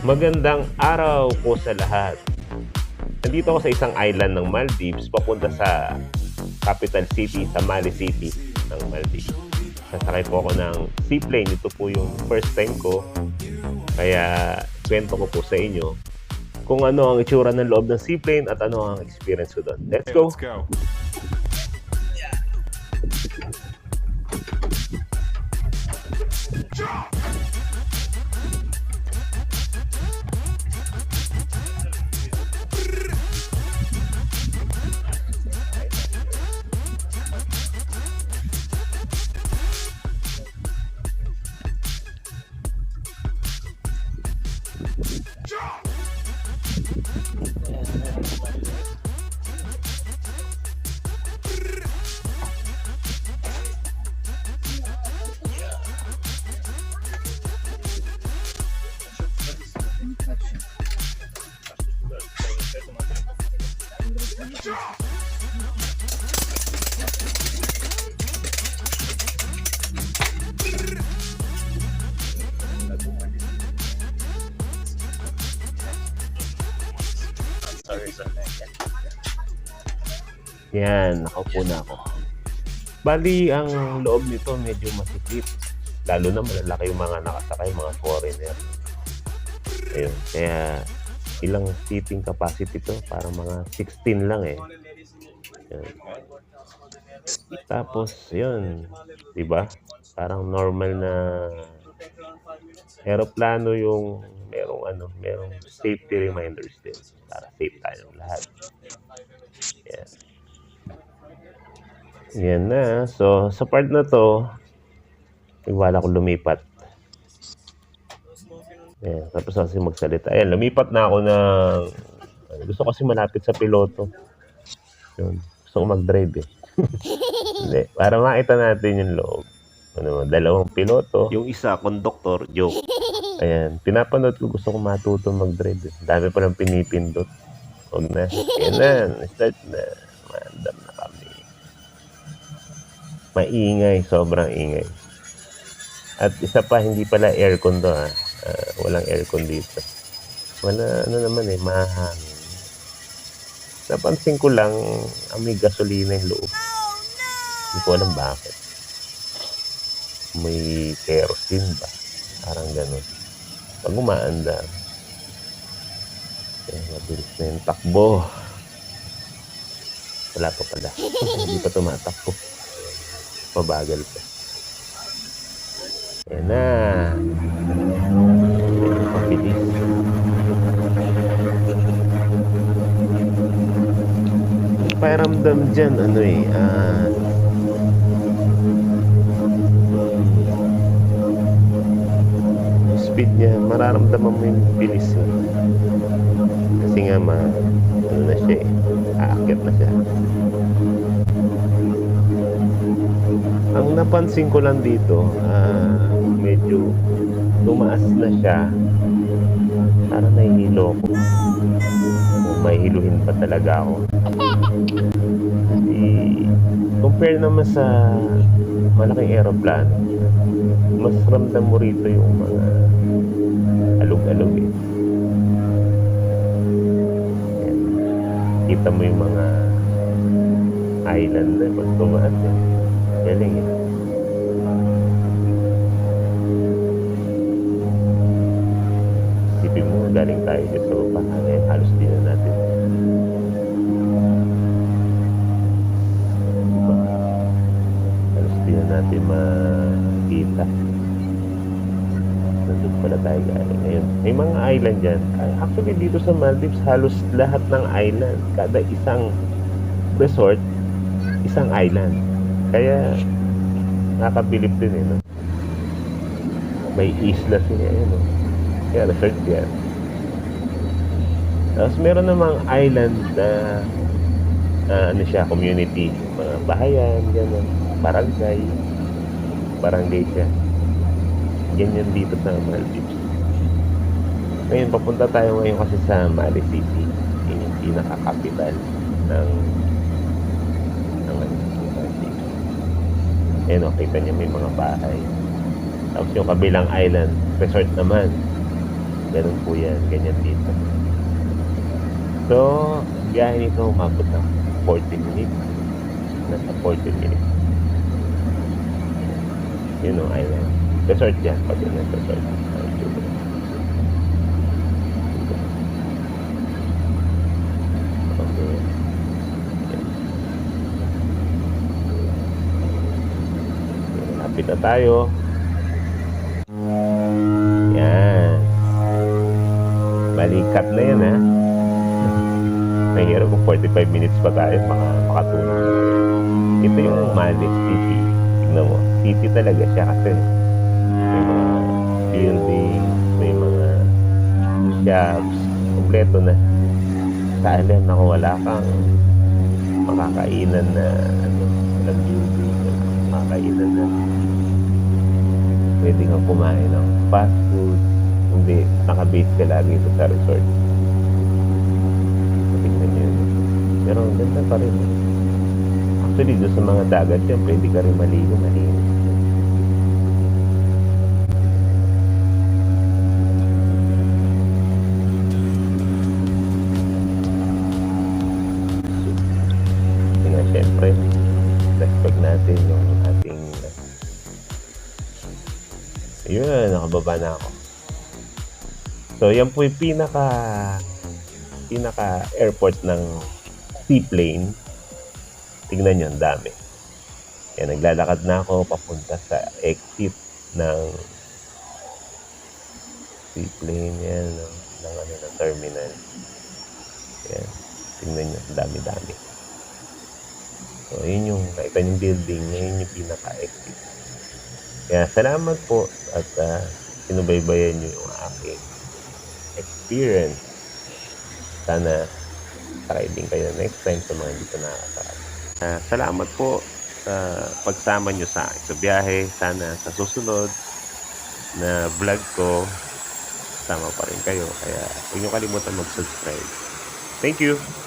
Magandang araw po sa lahat. Nandito ako sa isang island ng Maldives papunta sa capital city, sa Mali City ng Maldives. Sasakay po ako ng seaplane. Ito po yung first time ko. Kaya kwento ko po sa inyo kung ano ang itsura ng loob ng seaplane at ano ang experience ko doon. Let's go! Let's go. Yan, nakaupo na ako. Bali, ang loob nito medyo masikip. Lalo na malalaki yung mga nakasakay, mga foreigner. Ayun, kaya ilang seating capacity to? Parang mga 16 lang eh. Ayun. Tapos, yun, diba? Parang normal na aeroplano yung merong safety reminders din para safe tayong lahat. Yan. Yan na. So, sa part na to, wala ko lumipat. Yan. Tapos kasi magsalita. Ayan, lumipat na ako ng... Gusto kasi malapit sa piloto. Yun. Gusto ko mag-drive eh. Hindi. Para makita natin yung loob. Dalawang piloto. Yung isa, conductor, joke. Ayan. Pinapanood ko, gusto ko matuto mag-drive eh. Dami pa lang pinipindot. Huwag na. Yan na. Start na. Mandam na kami. Maingay, sobrang ingay. At isa pa, hindi pala aircon to ha. Walang aircon dito. Wala, naman eh, mahangin. Napansin ko lang, may gasolina yung loob. Hindi ko alam bakit. May kerosene ba? Parang gano'n. Pag umaanda, mabilis na yung takbo. Wala pa pala. Hindi pa tumatakbo. Mabagal pa. Ayan na. Mabilis. Pakiramdam dyan, speed niya, mararamdaman mo yung bilis eh. Kasi nga ano na siya eh. Aakyat na siya. Ang napansin ko lang dito, medyo tumaas na siya. Parang nahihilo ako. O mahihiluhin pa talaga ako. Kasi, compare naman sa malaking aeroplano, mas ramdam mo rito yung mga alog-alog eh. Ayan. Kita mo yung mga island na pag tumaas eh. Galing eh. Isipin mo, galing tayo dito sa baba. Halos din na natin. Diba? Halos din na natin makita. Nandun pala tayo galing. Ngayon, may mga island dyan. Actually, dito sa Maldives, halos lahat ng island. Kada isang resort, isang island. Kaya nakabilib din eh, no? May isla siya, no? Kaya resort yan. Tapos meron namang island na community, mga bahayan, gano'n, barangay siya. Ganyan dito sa Maldives. Ngayon, papunta tayo ngayon kasi sa Mali City. Yun yung pinaka-capital ng Maldives. Ayan o, kita niyo may mga bahay. Tapos yung kabilang island, resort naman. Ganun po yan, ganyan dito. So, ang biyahe nito umabot ng 40 minutes. Nasa 40 minutes. Yun o, island. Resort yan, pag yun ang resort. Okay. Lapit na tayo. Yan. Balikat na yan, ha. Nahihirap kung 45 minutes pa tayo makatulog. Ito yung Maldives City. Tignan mo. City talaga siya kasi may mga buildings, may mga shops. Kompleto na. Sa alam na kung wala kang makakainan na walang building, makakainan na pwede kang kumain ng fast food. Hindi, nakabase ka lagi ito sa resort. Tingnan nyo yun. Pero ang ganda pa rin. Actually, doon sa mga dagat yan, pwede ka rin maligo, malinis. Kaya syempre, respect natin yung ating yun, nakababa na ako. So, yan po yung pinaka airport ng seaplane. Tingnan nyo, ang dami. Yan, naglalakad na ako papunta sa exit ng seaplane yan, ng terminal. Yan, tingnan nyo, ang dami-dami. So, yun yung, nakita yung building, yun yung pinaka-exit. Kaya salamat po at sinubaybayan nyo yung aking experience. Sana try din kayo next time sa mga hindi ko nakakasakay. Salamat po sa pagsama nyo sa akin sa biyahe. Sana sa susunod na vlog ko, sama pa rin kayo. Kaya huwag nyo kalimutan mag-subscribe. Thank you!